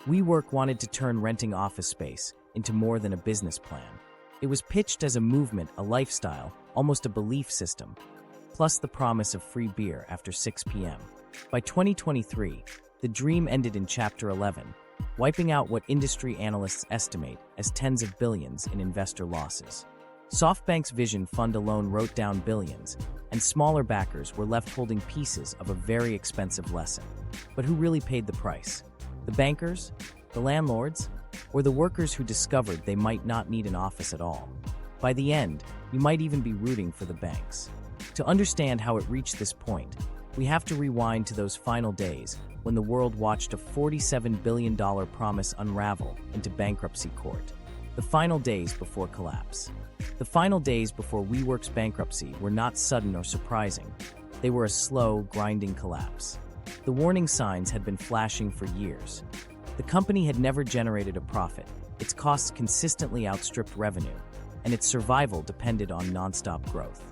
WeWork wanted to turn renting office space into more than a business plan. It was pitched as a movement, a lifestyle, almost a belief system, plus the promise of free beer after 6 p.m. By 2023, the dream ended in Chapter 11, wiping out what industry analysts estimate as tens of billions in investor losses. SoftBank's Vision Fund alone wrote down billions, and smaller backers were left holding pieces of a very expensive lesson. But who really paid the price? The bankers? The landlords? Or the workers who discovered they might not need an office at all? By the end, you might even be rooting for the banks. To understand how it reached this point, we have to rewind to those final days when the world watched a $47 billion promise unravel into bankruptcy court. The final days before collapse. The final days before WeWork's bankruptcy were not sudden or surprising. They were a slow, grinding collapse. The warning signs had been flashing for years. The company had never generated a profit, its costs consistently outstripped revenue, and its survival depended on nonstop growth.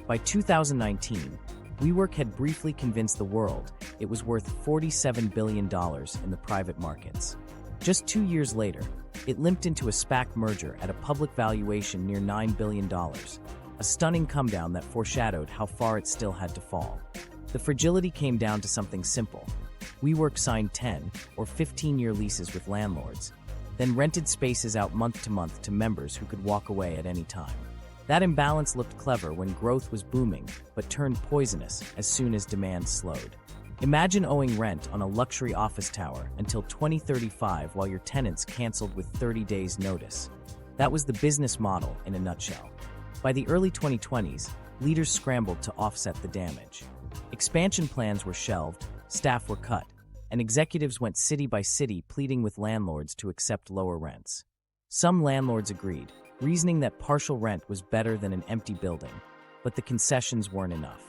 By 2019, WeWork had briefly convinced the world it was worth $47 billion in the private markets. Just 2 years later, it limped into a SPAC merger at a public valuation near $9 billion, a stunning comedown that foreshadowed how far it still had to fall. The fragility came down to something simple. WeWork signed 10 or 15-year leases with landlords, then rented spaces out month to month to members who could walk away at any time. That imbalance looked clever when growth was booming, but turned poisonous as soon as demand slowed. Imagine owing rent on a luxury office tower until 2035 while your tenants canceled with 30 days' notice. That was the business model in a nutshell. By the early 2020s, leaders scrambled to offset the damage. Expansion plans were shelved, staff were cut, and executives went city by city pleading with landlords to accept lower rents. Some landlords agreed, reasoning that partial rent was better than an empty building, but the concessions weren't enough.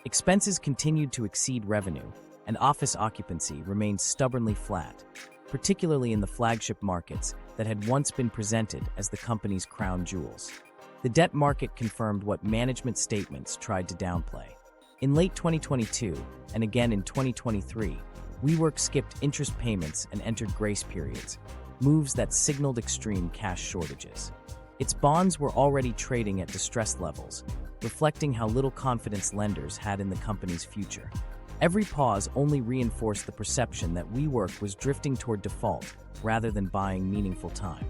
Expenses continued to exceed revenue, and office occupancy remained stubbornly flat, particularly in the flagship markets that had once been presented as the company's crown jewels. The debt market confirmed what management statements tried to downplay. In late 2022, and again in 2023, WeWork skipped interest payments and entered grace periods, moves that signaled extreme cash shortages. Its bonds were already trading at distressed levels, reflecting how little confidence lenders had in the company's future. Every pause only reinforced the perception that WeWork was drifting toward default rather than buying meaningful time.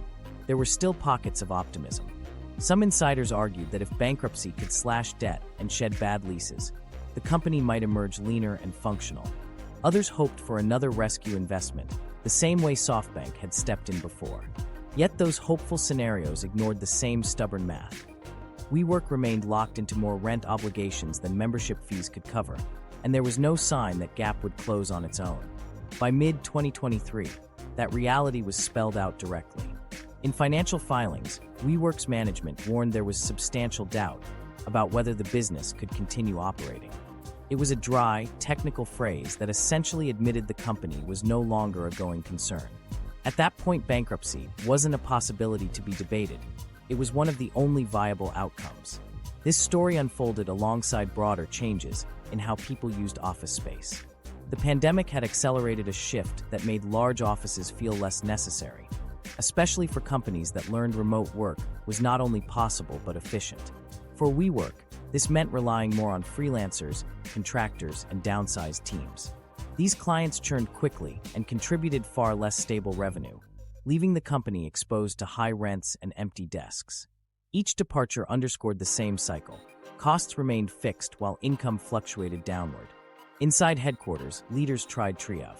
There were still pockets of optimism. Some insiders argued that if bankruptcy could slash debt and shed bad leases, the company might emerge leaner and functional. Others hoped for another rescue investment, the same way SoftBank had stepped in before. Yet those hopeful scenarios ignored the same stubborn math. WeWork remained locked into more rent obligations than membership fees could cover, and there was no sign that gap would close on its own. By mid-2023, that reality was spelled out directly. In financial filings, WeWork's management warned there was substantial doubt about whether the business could continue operating. It was a dry, technical phrase that essentially admitted the company was no longer a going concern. At that point, bankruptcy wasn't a possibility to be debated. It was one of the only viable outcomes. This story unfolded alongside broader changes in how people used office space. The pandemic had accelerated a shift that made large offices feel less necessary, especially for companies that learned remote work was not only possible but efficient. For WeWork, this meant relying more on freelancers, contractors, and downsized teams. These clients churned quickly and contributed far less stable revenue, leaving the company exposed to high rents and empty desks. Each departure underscored the same cycle. Costs remained fixed while income fluctuated downward. Inside headquarters, leaders tried triage.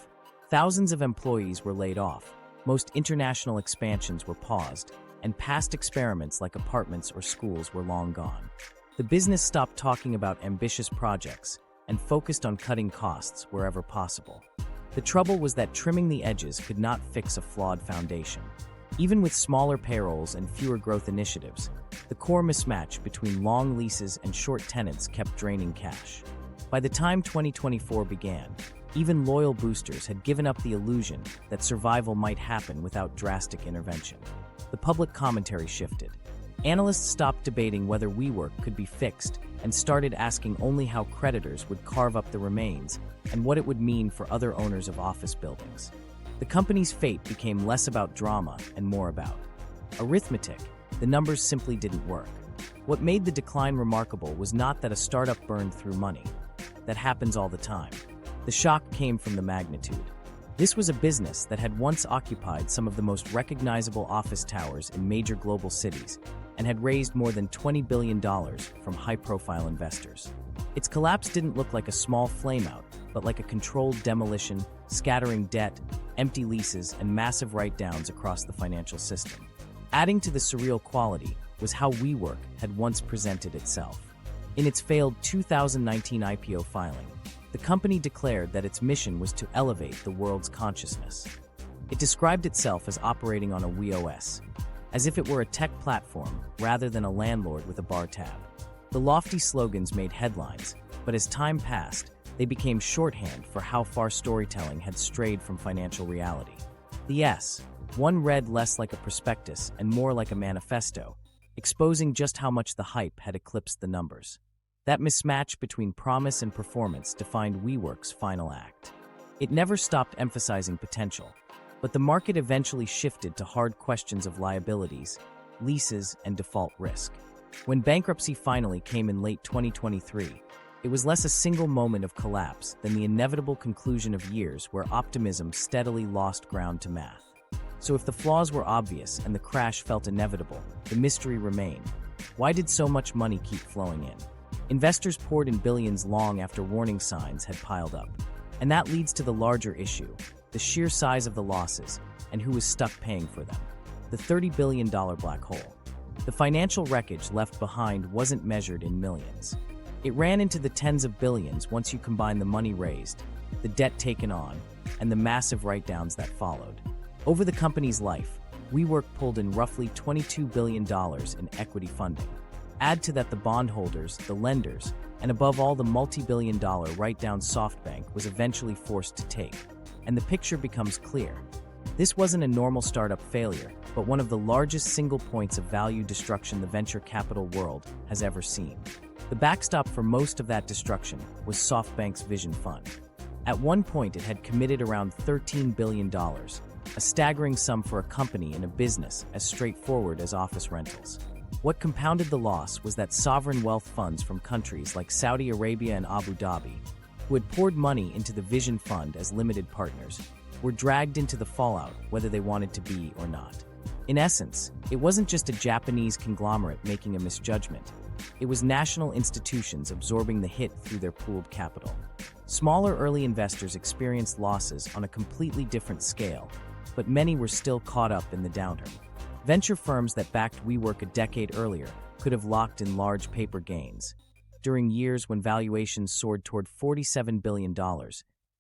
Thousands of employees were laid off, most international expansions were paused, and past experiments like apartments or schools were long gone. The business stopped talking about ambitious projects and focused on cutting costs wherever possible. The trouble was that trimming the edges could not fix a flawed foundation. Even with smaller payrolls and fewer growth initiatives, the core mismatch between long leases and short tenants kept draining cash. By the time 2024 began, even loyal boosters had given up the illusion that survival might happen without drastic intervention. The public commentary shifted. Analysts stopped debating whether WeWork could be fixed and started asking only how creditors would carve up the remains and what it would mean for other owners of office buildings. The company's fate became less about drama and more about arithmetic. The numbers simply didn't work. What made the decline remarkable was not that a startup burned through money. That happens all the time. The shock came from the magnitude. This was a business that had once occupied some of the most recognizable office towers in major global cities and had raised more than $20 billion from high-profile investors. Its collapse didn't look like a small flameout, but like a controlled demolition, scattering debt, empty leases, and massive write-downs across the financial system. Adding to the surreal quality was how WeWork had once presented itself. In its failed 2019 IPO filing, the company declared that its mission was to elevate the world's consciousness. It described itself as operating on a WeOS, as if it were a tech platform rather than a landlord with a bar tab. The lofty slogans made headlines, but as time passed, they became shorthand for how far storytelling had strayed from financial reality. The S, one read less like a prospectus and more like a manifesto, exposing just how much the hype had eclipsed the numbers. That mismatch between promise and performance defined WeWork's final act. It never stopped emphasizing potential, but the market eventually shifted to hard questions of liabilities, leases, and default risk. When bankruptcy finally came in late 2023, it was less a single moment of collapse than the inevitable conclusion of years where optimism steadily lost ground to math. So if the flaws were obvious and the crash felt inevitable, the mystery remained. Why did so much money keep flowing in? Investors poured in billions long after warning signs had piled up. And that leads to the larger issue, the sheer size of the losses and who was stuck paying for them. The $30 billion black hole. The financial wreckage left behind wasn't measured in millions. It ran into the tens of billions once you combine the money raised, the debt taken on, and the massive write-downs that followed. Over the company's life, WeWork pulled in roughly $22 billion in equity funding. Add to that the bondholders, the lenders, and above all the multi-billion-dollar write-down SoftBank was eventually forced to take. And the picture becomes clear. This wasn't a normal startup failure, but one of the largest single points of value destruction the venture capital world has ever seen. The backstop for most of that destruction was SoftBank's Vision Fund. At one point, it had committed around $13 billion, a staggering sum for a company in a business as straightforward as office rentals. What compounded the loss was that sovereign wealth funds from countries like Saudi Arabia and Abu Dhabi, who had poured money into the Vision Fund as limited partners, were dragged into the fallout whether they wanted to be or not. In essence, it wasn't just a Japanese conglomerate making a misjudgment. It was national institutions absorbing the hit through their pooled capital. Smaller early investors experienced losses on a completely different scale, but many were still caught up in the downturn. Venture firms that backed WeWork a decade earlier could have locked in large paper gains during years when valuations soared toward $47 billion,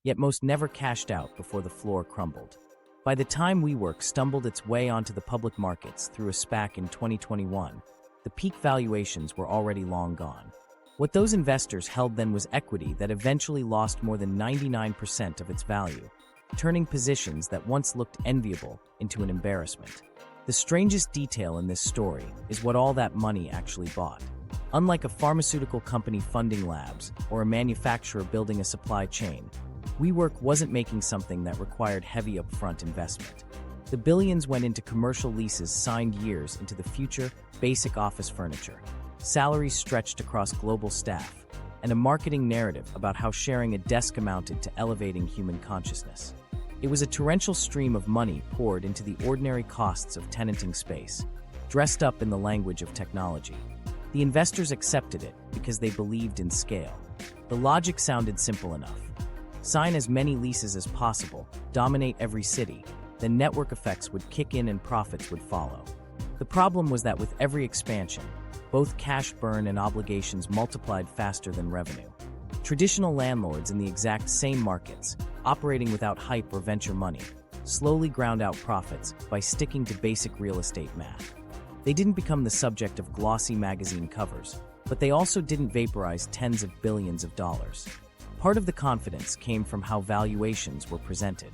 yet most never cashed out before the floor crumbled. By the time WeWork stumbled its way onto the public markets through a SPAC in 2021, the peak valuations were already long gone. What those investors held then was equity that eventually lost more than 99% of its value, turning positions that once looked enviable into an embarrassment. The strangest detail in this story is what all that money actually bought. Unlike a pharmaceutical company funding labs or a manufacturer building a supply chain, WeWork wasn't making something that required heavy upfront investment. The billions went into commercial leases signed years into the future, basic office furniture, salaries stretched across global staff, and a marketing narrative about how sharing a desk amounted to elevating human consciousness. It was a torrential stream of money poured into the ordinary costs of tenanting space, dressed up in the language of technology. The investors accepted it because they believed in scale. The logic sounded simple enough. Sign as many leases as possible, dominate every city, then network effects would kick in and profits would follow. The problem was that with every expansion, both cash burn and obligations multiplied faster than revenue. Traditional landlords in the exact same markets, operating without hype or venture money, slowly ground out profits by sticking to basic real estate math. They didn't become the subject of glossy magazine covers, but they also didn't vaporize tens of billions of dollars. Part of the confidence came from how valuations were presented.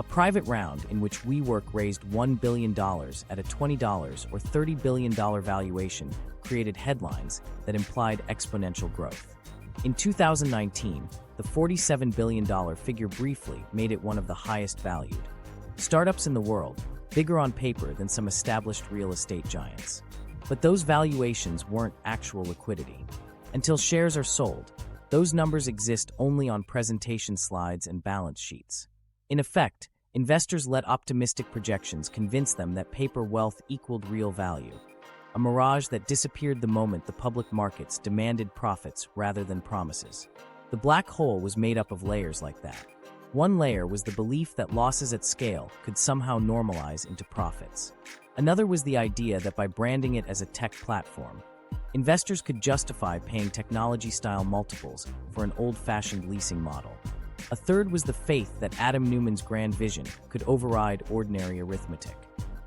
A private round in which WeWork raised $1 billion at a $20 or $30 billion valuation created headlines that implied exponential growth. In 2019, the $47 billion figure briefly made it one of the highest valued. Startups in the world, bigger on paper than some established real estate giants. But those valuations weren't actual liquidity. Until shares are sold, those numbers exist only on presentation slides and balance sheets. In effect, investors let optimistic projections convince them that paper wealth equaled real value, a mirage that disappeared the moment the public markets demanded profits rather than promises. The black hole was made up of layers like that. One layer was the belief that losses at scale could somehow normalize into profits. Another was the idea that by branding it as a tech platform, investors could justify paying technology-style multiples for an old-fashioned leasing model. A third was the faith that Adam Neumann's grand vision could override ordinary arithmetic.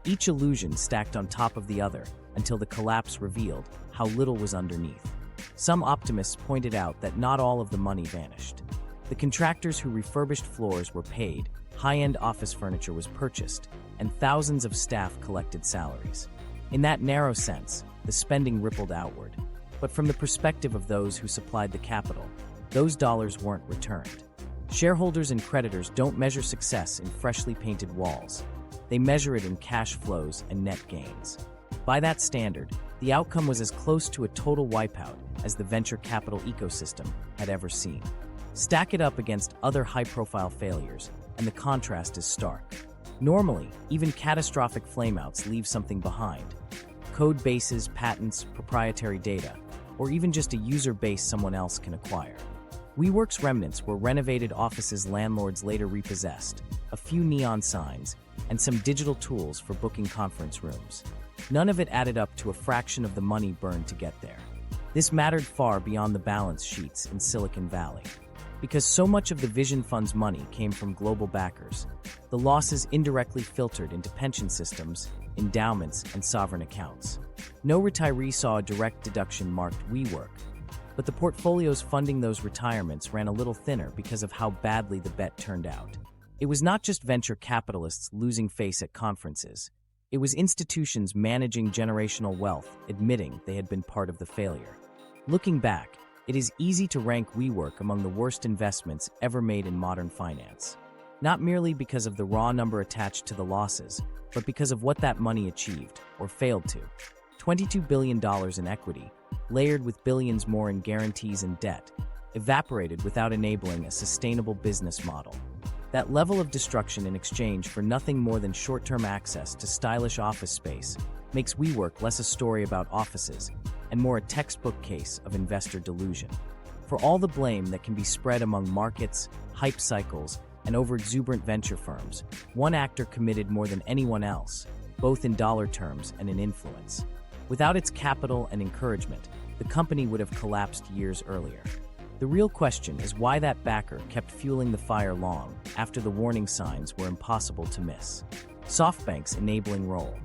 Each illusion stacked on top of the other until the collapse revealed how little was underneath. Some optimists pointed out that not all of the money vanished. The contractors who refurbished floors were paid, high-end office furniture was purchased, and thousands of staff collected salaries. In that narrow sense, the spending rippled outward. But from the perspective of those who supplied the capital, those dollars weren't returned. Shareholders and creditors don't measure success in freshly painted walls. They measure it in cash flows and net gains. By that standard, the outcome was as close to a total wipeout as the venture capital ecosystem had ever seen. Stack it up against other high-profile failures, and the contrast is stark. Normally, even catastrophic flameouts leave something behind. Code bases, patents, proprietary data, or even just a user base someone else can acquire. WeWork's remnants were renovated offices landlords later repossessed, a few neon signs, and some digital tools for booking conference rooms. None of it added up to a fraction of the money burned to get there. This mattered far beyond the balance sheets in Silicon Valley. Because so much of the Vision Fund's money came from global backers, the losses indirectly filtered into pension systems, endowments, and sovereign accounts. No retiree saw a direct deduction marked WeWork, but the portfolios funding those retirements ran a little thinner because of how badly the bet turned out. It was not just venture capitalists losing face at conferences. It was institutions managing generational wealth admitting they had been part of the failure. Looking back, it is easy to rank WeWork among the worst investments ever made in modern finance. Not merely because of the raw number attached to the losses, but because of what that money achieved, or failed to. $22 billion in equity, layered with billions more in guarantees and debt, evaporated without enabling a sustainable business model. That level of destruction in exchange for nothing more than short-term access to stylish office space makes WeWork less a story about offices and more a textbook case of investor delusion. For all the blame that can be spread among markets, hype cycles, and over-exuberant venture firms, one actor committed more than anyone else, both in dollar terms and in influence. Without its capital and encouragement, the company would have collapsed years earlier. The real question is why that backer kept fueling the fire long after the warning signs were impossible to miss. SoftBank's enabling role.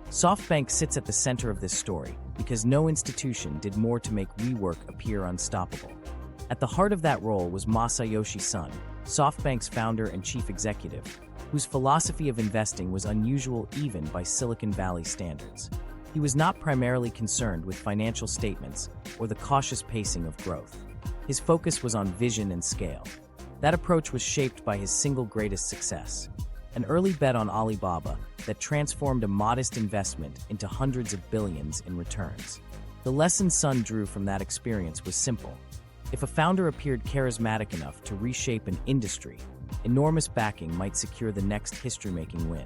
SoftBank sits at the center of this story because no institution did more to make WeWork appear unstoppable. At the heart of that role was Masayoshi Son, SoftBank's founder and chief executive, whose philosophy of investing was unusual even by Silicon Valley standards. He was not primarily concerned with financial statements or the cautious pacing of growth. His focus was on vision and scale. That approach was shaped by his single greatest success, an early bet on Alibaba that transformed a modest investment into hundreds of billions in returns. The lesson Son drew from that experience was simple. If a founder appeared charismatic enough to reshape an industry, enormous backing might secure the next history-making win.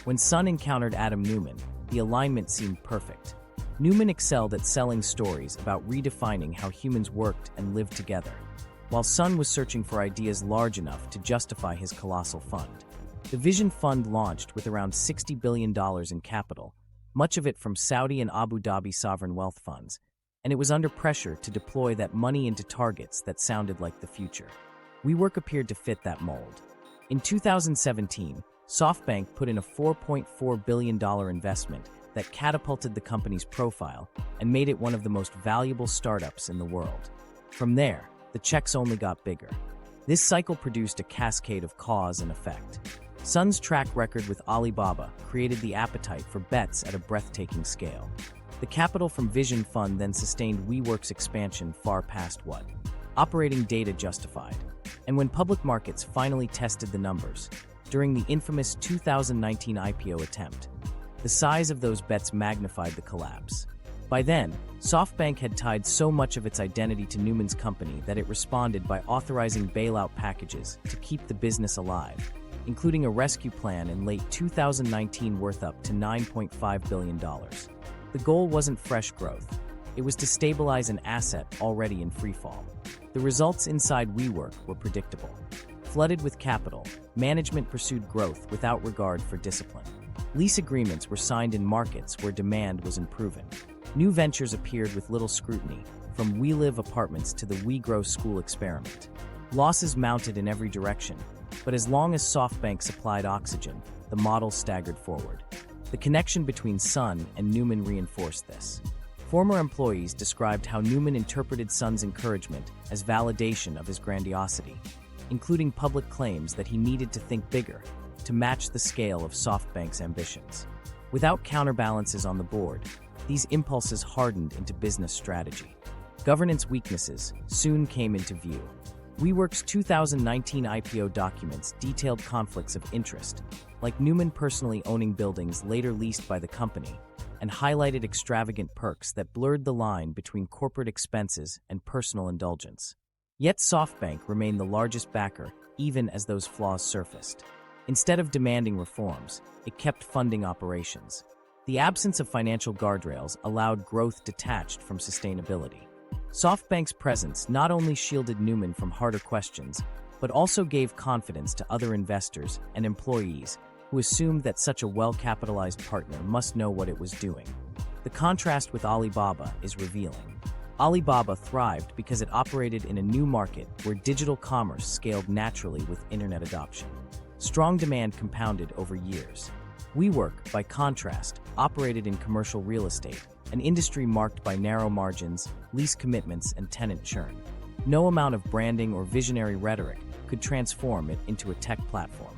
When Son encountered Adam Neumann, the alignment seemed perfect. Neumann excelled at selling stories about redefining how humans worked and lived together, while Son was searching for ideas large enough to justify his colossal fund. The Vision Fund launched with around $60 billion in capital, much of it from Saudi and Abu Dhabi sovereign wealth funds, and it was under pressure to deploy that money into targets that sounded like the future. WeWork appeared to fit that mold. In 2017, SoftBank put in a $4.4 billion investment that catapulted the company's profile and made it one of the most valuable startups in the world. From there, the checks only got bigger. This cycle produced a cascade of cause and effect. Son's track record with Alibaba created the appetite for bets at a breathtaking scale. The capital from Vision Fund then sustained WeWork's expansion far past what operating data justified. And when public markets finally tested the numbers, during the infamous 2019 IPO attempt. The size of those bets magnified the collapse. By then, SoftBank had tied so much of its identity to Neumann's company that it responded by authorizing bailout packages to keep the business alive, including a rescue plan in late 2019 worth up to $9.5 billion. The goal wasn't fresh growth. It was to stabilize an asset already in freefall. The results inside WeWork were predictable. Flooded with capital, management pursued growth without regard for discipline. Lease agreements were signed in markets where demand was improving. New ventures appeared with little scrutiny, from We Live apartments to the We Grow school experiment. Losses mounted in every direction, but as long as SoftBank supplied oxygen, the model staggered forward. The connection between Sun and Neumann reinforced this. Former employees described how Neumann interpreted Sun's encouragement as validation of his grandiosity, including public claims that he needed to think bigger to match the scale of SoftBank's ambitions. Without counterbalances on the board, these impulses hardened into business strategy. Governance weaknesses soon came into view. WeWork's 2019 IPO documents detailed conflicts of interest, like Neumann personally owning buildings later leased by the company, and highlighted extravagant perks that blurred the line between corporate expenses and personal indulgence. Yet SoftBank remained the largest backer, even as those flaws surfaced. Instead of demanding reforms, it kept funding operations. The absence of financial guardrails allowed growth detached from sustainability. SoftBank's presence not only shielded Neumann from harder questions, but also gave confidence to other investors and employees who assumed that such a well-capitalized partner must know what it was doing. The contrast with Alibaba is revealing. Alibaba thrived because it operated in a new market where digital commerce scaled naturally with internet adoption. Strong demand compounded over years. WeWork, by contrast, operated in commercial real estate, an industry marked by narrow margins, lease commitments, and tenant churn. No amount of branding or visionary rhetoric could transform it into a tech platform.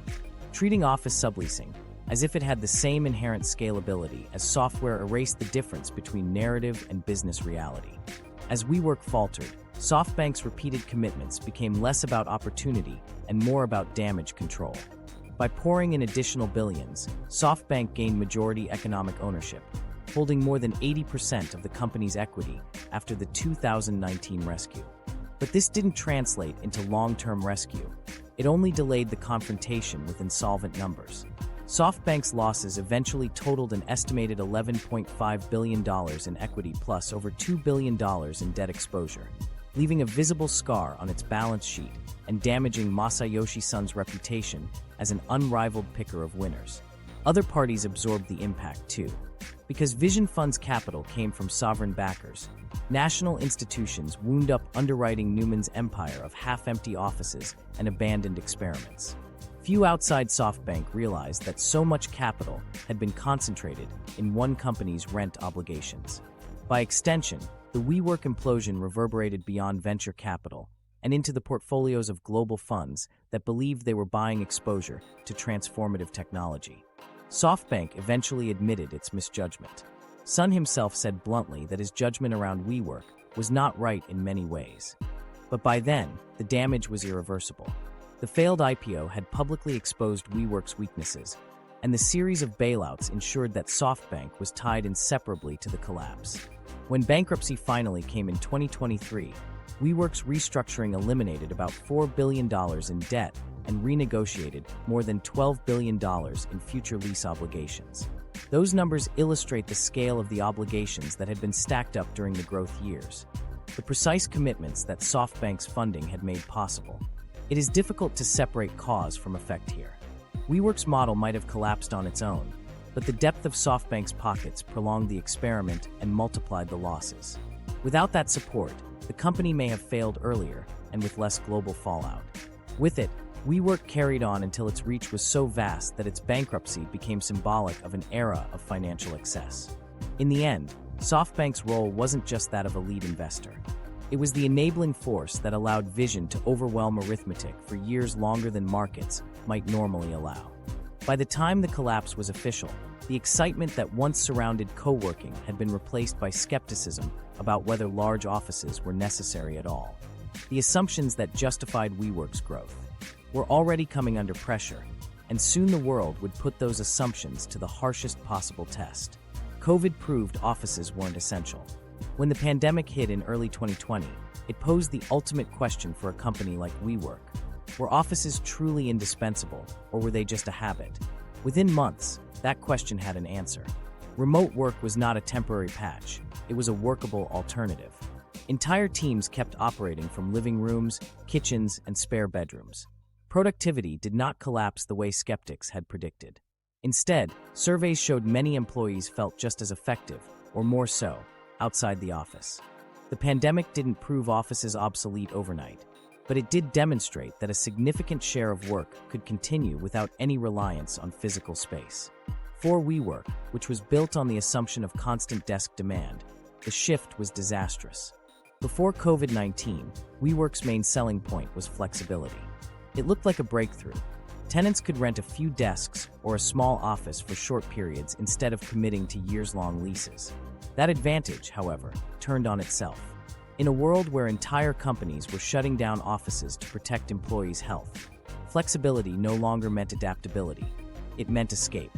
Treating office subleasing as if it had the same inherent scalability as software erased the difference between narrative and business reality. As WeWork faltered, SoftBank's repeated commitments became less about opportunity and more about damage control. By pouring in additional billions, SoftBank gained majority economic ownership, holding more than 80% of the company's equity after the 2019 rescue. But this didn't translate into long-term rescue. It only delayed the confrontation with insolvent numbers. SoftBank's losses eventually totaled an estimated $11.5 billion in equity plus over $2 billion in debt exposure, leaving a visible scar on its balance sheet and damaging Masayoshi Son's reputation as an unrivaled picker of winners. Other parties absorbed the impact too. Because Vision Fund's capital came from sovereign backers, national institutions wound up underwriting Neumann's empire of half-empty offices and abandoned experiments. Few outside SoftBank realized that so much capital had been concentrated in one company's rent obligations. By extension, the WeWork implosion reverberated beyond venture capital and into the portfolios of global funds that believed they were buying exposure to transformative technology. SoftBank eventually admitted its misjudgment. Sun himself said bluntly that his judgment around WeWork was not right in many ways. But by then, the damage was irreversible. The failed IPO had publicly exposed WeWork's weaknesses, and the series of bailouts ensured that SoftBank was tied inseparably to the collapse. When bankruptcy finally came in 2023, WeWork's restructuring eliminated about $4 billion in debt and renegotiated more than $12 billion in future lease obligations. Those numbers illustrate the scale of the obligations that had been stacked up during the growth years, the precise commitments that SoftBank's funding had made possible. It is difficult to separate cause from effect here. WeWork's model might have collapsed on its own, but the depth of SoftBank's pockets prolonged the experiment and multiplied the losses. Without that support, the company may have failed earlier and with less global fallout. With it, WeWork carried on until its reach was so vast that its bankruptcy became symbolic of an era of financial excess. In the end, SoftBank's role wasn't just that of a lead investor. It was the enabling force that allowed Vision to overwhelm arithmetic for years longer than markets might normally allow. By the time the collapse was official, the excitement that once surrounded co-working had been replaced by skepticism about whether large offices were necessary at all. The assumptions that justified WeWork's growth were already coming under pressure, and soon the world would put those assumptions to the harshest possible test. COVID proved offices weren't essential. When the pandemic hit in early 2020, it posed the ultimate question for a company like WeWork. Were offices truly indispensable, or were they just a habit? Within months, that question had an answer. Remote work was not a temporary patch, it was a workable alternative. Entire teams kept operating from living rooms, kitchens, and spare bedrooms. Productivity did not collapse the way skeptics had predicted. Instead, surveys showed many employees felt just as effective, or more so, outside the office. The pandemic didn't prove offices obsolete overnight, but it did demonstrate that a significant share of work could continue without any reliance on physical space. For WeWork, which was built on the assumption of constant desk demand, the shift was disastrous. Before COVID-19, WeWork's main selling point was flexibility. It looked like a breakthrough. Tenants could rent a few desks or a small office for short periods instead of committing to years-long leases. That advantage, however, turned on itself. In a world where entire companies were shutting down offices to protect employees' health, flexibility no longer meant adaptability. It meant escape.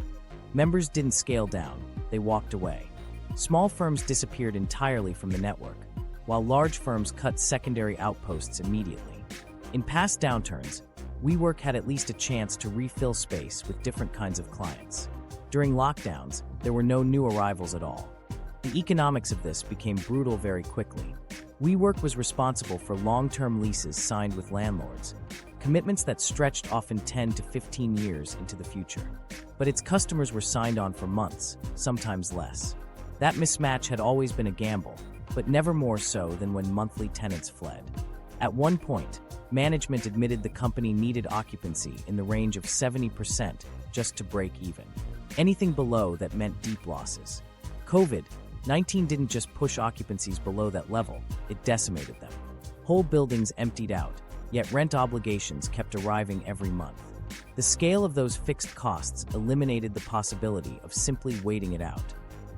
Members didn't scale down, they walked away. Small firms disappeared entirely from the network, while large firms cut secondary outposts immediately. In past downturns, WeWork had at least a chance to refill space with different kinds of clients. During lockdowns, there were no new arrivals at all. The economics of this became brutal very quickly. WeWork was responsible for long-term leases signed with landlords, commitments that stretched often 10 to 15 years into the future. But its customers were signed on for months, sometimes less. That mismatch had always been a gamble, but never more so than when monthly tenants fled. At one point, management admitted the company needed occupancy in the range of 70% just to break even. Anything below that meant deep losses. COVID-19 didn't just push occupancies below that level, it decimated them. Whole buildings emptied out, yet rent obligations kept arriving every month. The scale of those fixed costs eliminated the possibility of simply waiting it out.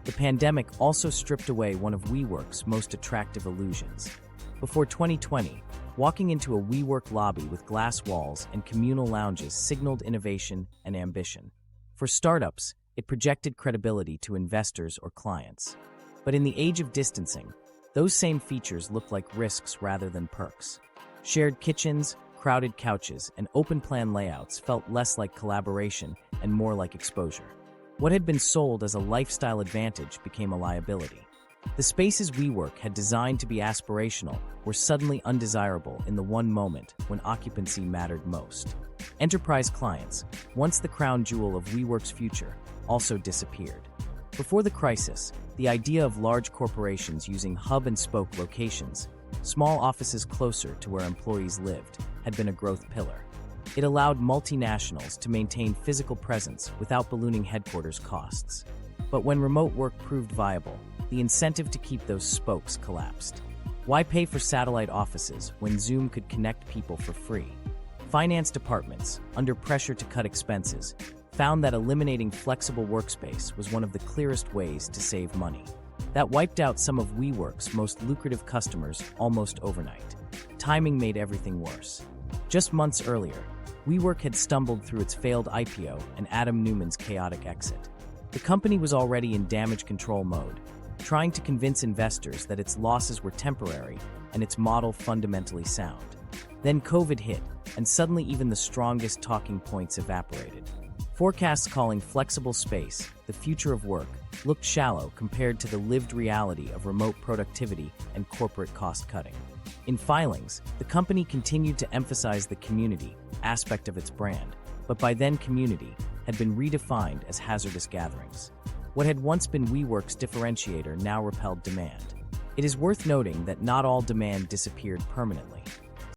The pandemic also stripped away one of WeWork's most attractive illusions. Before 2020, walking into a WeWork lobby with glass walls and communal lounges signaled innovation and ambition. For startups, it projected credibility to investors or clients. But in the age of distancing, those same features looked like risks rather than perks. Shared kitchens, crowded couches, and open-plan layouts felt less like collaboration and more like exposure. What had been sold as a lifestyle advantage became a liability. The spaces WeWork had designed to be aspirational were suddenly undesirable in the one moment when occupancy mattered most. Enterprise clients, once the crown jewel of WeWork's future, also disappeared. Before the crisis, the idea of large corporations using hub-and-spoke locations, small offices closer to where employees lived, had been a growth pillar. It allowed multinationals to maintain physical presence without ballooning headquarters costs. But when remote work proved viable, the incentive to keep those spokes collapsed. Why pay for satellite offices when Zoom could connect people for free? Finance departments, under pressure to cut expenses, found that eliminating flexible workspace was one of the clearest ways to save money. That wiped out some of WeWork's most lucrative customers almost overnight. Timing made everything worse. Just months earlier, WeWork had stumbled through its failed IPO and Adam Neumann's chaotic exit. The company was already in damage control mode, trying to convince investors that its losses were temporary and its model fundamentally sound. Then COVID hit, and suddenly even the strongest talking points evaporated. Forecasts calling flexible space, the future of work, looked shallow compared to the lived reality of remote productivity and corporate cost-cutting. In filings, the company continued to emphasize the community aspect of its brand, but by then community had been redefined as hazardous gatherings. What had once been WeWork's differentiator now repelled demand. It is worth noting that not all demand disappeared permanently.